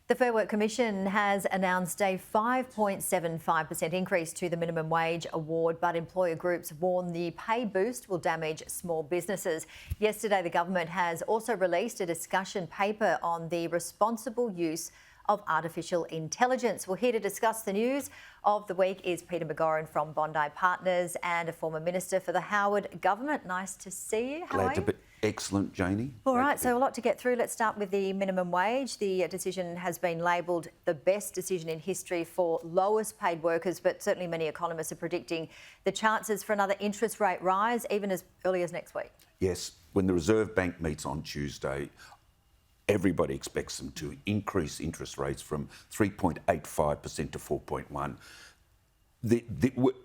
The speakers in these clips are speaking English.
The Fair Work Commission has announced a 5.75% increase to the minimum wage award, but employer groups warn the pay boost will damage small businesses. Yesterday, the government has also released a discussion paper on the responsible use of artificial intelligence. Well, here to discuss the news of the week is Peter McGauran from Bondi Partners and a former minister for the Howard government. Nice to see you. How are you? Excellent, Janie. All right, so a lot to get through. Let's start with the minimum wage. The decision has been labelled the best decision in history for lowest paid workers, but certainly many economists are predicting the chances for another interest rate rise even as early as next week. Yes, when the Reserve Bank meets on Tuesday, everybody expects them to increase interest rates from 3.85% to 4.1%.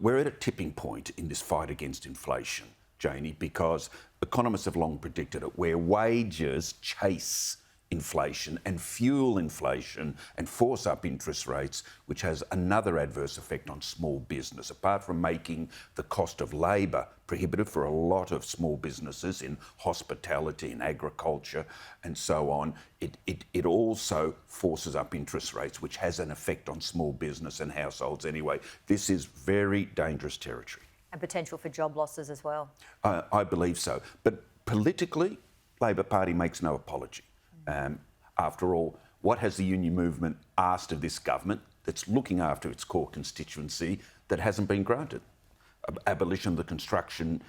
We're at a tipping point in this fight against inflation, Janie, because economists have long predicted it, where wages chase inflation and fuel inflation and force up interest rates, which has another adverse effect on small business. Apart from making the cost of labour prohibitive for a lot of small businesses in hospitality and agriculture and so on, it also forces up interest rates, which has an effect on small business and households anyway. This is very dangerous territory. And potential for job losses as well. I believe so. But politically, Labor Party makes no apology. After all, what has the union movement asked of this government that's looking after its core constituency that hasn't been granted? Abolition of the construction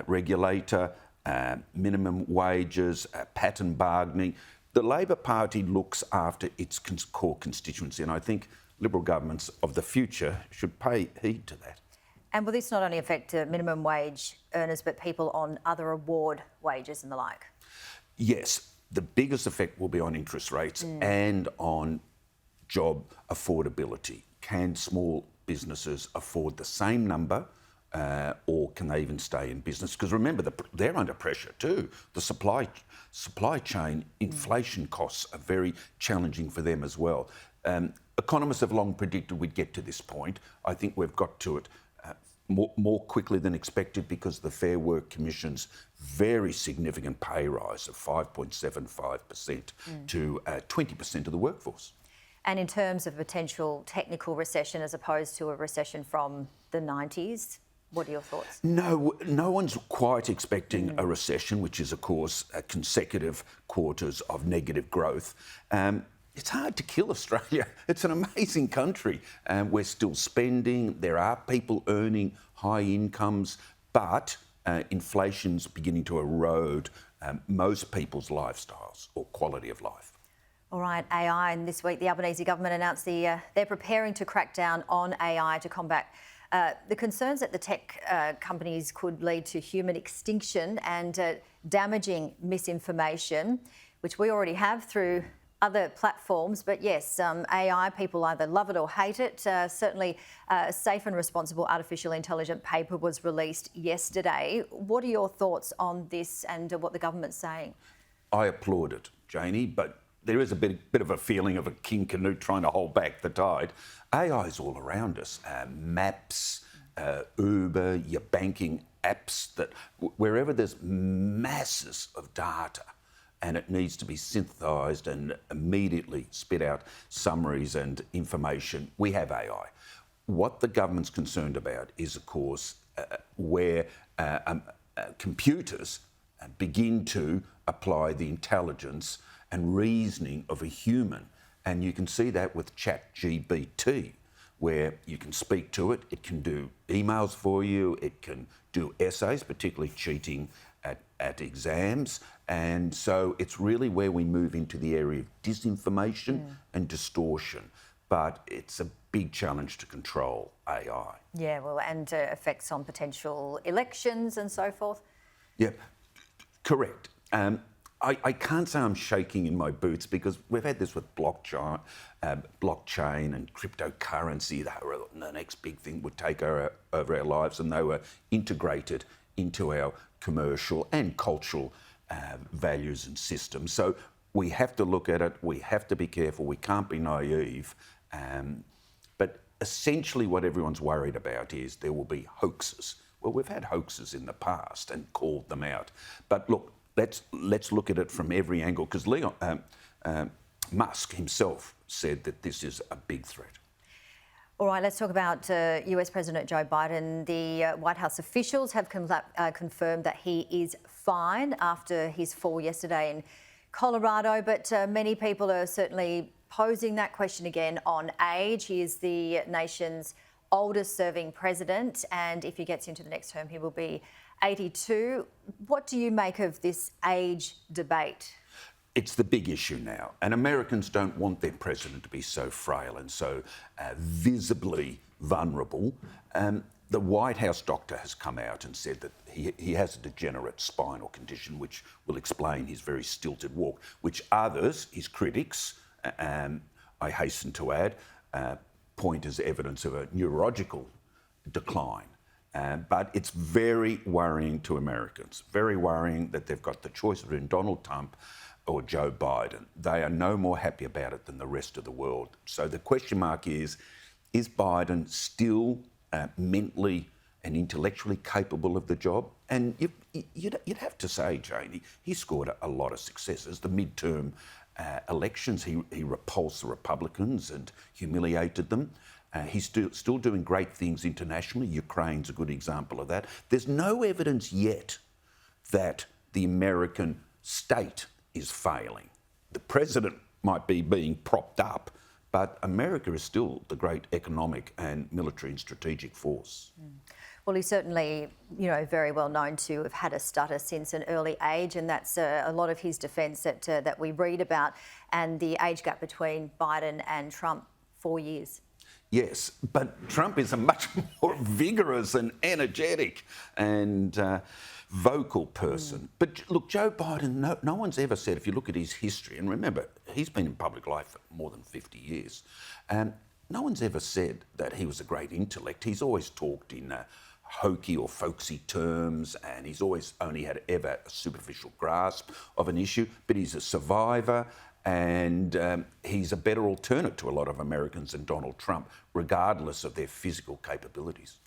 regulator, minimum wages, pattern bargaining. The Labor Party looks after its core constituency, and I think Liberal governments of the future should pay heed to that. And will this not only affect minimum wage earners, but people on other award wages and the like? Yes, the biggest effect will be on interest rates and on job affordability. Can small businesses afford the same number or can they even stay in business? Because remember, they're under pressure too. The supply chain inflation costs are very challenging for them as well. Economists have long predicted we'd get to this point. I think we've got to it more quickly than expected because the Fair Work Commission's very significant pay rise of 5.75% to 20% of the workforce. And in terms of potential technical recession as opposed to a recession from the 90s, what are your thoughts? No one's quite expecting a recession, which is, of course, consecutive quarters of negative growth. It's hard to kill Australia. It's an amazing country. We're still spending. There are people earning high incomes, but inflation's beginning to erode most people's lifestyles or quality of life. All right, AI. And this week, the Albanese government announced they're preparing to crack down on AI to combat the concerns that the tech companies could lead to human extinction and damaging misinformation, which we already have through other platforms. But yes, AI, people either love it or hate it. Certainly, a safe and responsible artificial intelligence paper was released yesterday. What are your thoughts on this and what the government's saying? I applaud it, Janie, but there is a bit of a feeling of a king Canute trying to hold back the tide. AI is all around us. Maps, Uber, your banking apps, that wherever there's masses of data, and it needs to be synthesised and immediately spit out summaries and information, we have AI. What the government's concerned about is, of course, where computers begin to apply the intelligence and reasoning of a human. And you can see that with ChatGPT, where you can speak to it, it can do emails for you, it can do essays, particularly cheating at exams. And so it's really where we move into the area of disinformation and distortion. But it's a big challenge to control AI. Yeah, well, and effects on potential elections and so forth. Yeah, correct. I can't say I'm shaking in my boots because we've had this with blockchain and cryptocurrency. They were the next big thing would take over our lives, and they were integrated into our commercial and cultural values and systems. So we have to look at it. We have to be careful. We can't be naive. But essentially what everyone's worried about is there will be hoaxes. Well, we've had hoaxes in the past and called them out. But look, let's look at it from every angle, because Musk himself said that this is a big threat. All right, let's talk about US President Joe Biden. The White House officials have confirmed that he is fine after his fall yesterday in Colorado, but many people are certainly posing that question again on age. He is the nation's oldest serving president, and if he gets into the next term, he will be 82. What do you make of this age debate? It's the big issue now, and Americans don't want their president to be so frail and so visibly vulnerable. The White House doctor has come out and said that he has a degenerate spinal condition, which will explain his very stilted walk, which others, his critics, I hasten to add, point as evidence of a neurological decline. But it's very worrying to Americans, very worrying that they've got the choice between Donald Trump or Joe Biden. They are no more happy about it than the rest of the world. So the question mark is Biden still mentally and intellectually capable of the job? And you'd have to say, Jane, he scored a lot of successes. The midterm elections, he repulsed the Republicans and humiliated them. He's still doing great things internationally. Ukraine's a good example of that. There's no evidence yet that the American state is failing. The president might be being propped up, but America is still the great economic and military and strategic force. Well, he's certainly, very well known to have had a stutter since an early age, and that's a lot of his defence that we read about. And the age gap between Biden and Trump, 4 years. Yes, but Trump is a much more vigorous and energetic and vocal person. But look, Joe Biden, no one's ever said, if you look at his history, and remember, he's been in public life for more than 50 years, no one's ever said that he was a great intellect. He's always talked in hokey or folksy terms, and he's always only had ever a superficial grasp of an issue, but he's a survivor, and he's a better alternate to a lot of Americans than Donald Trump, regardless of their physical capabilities.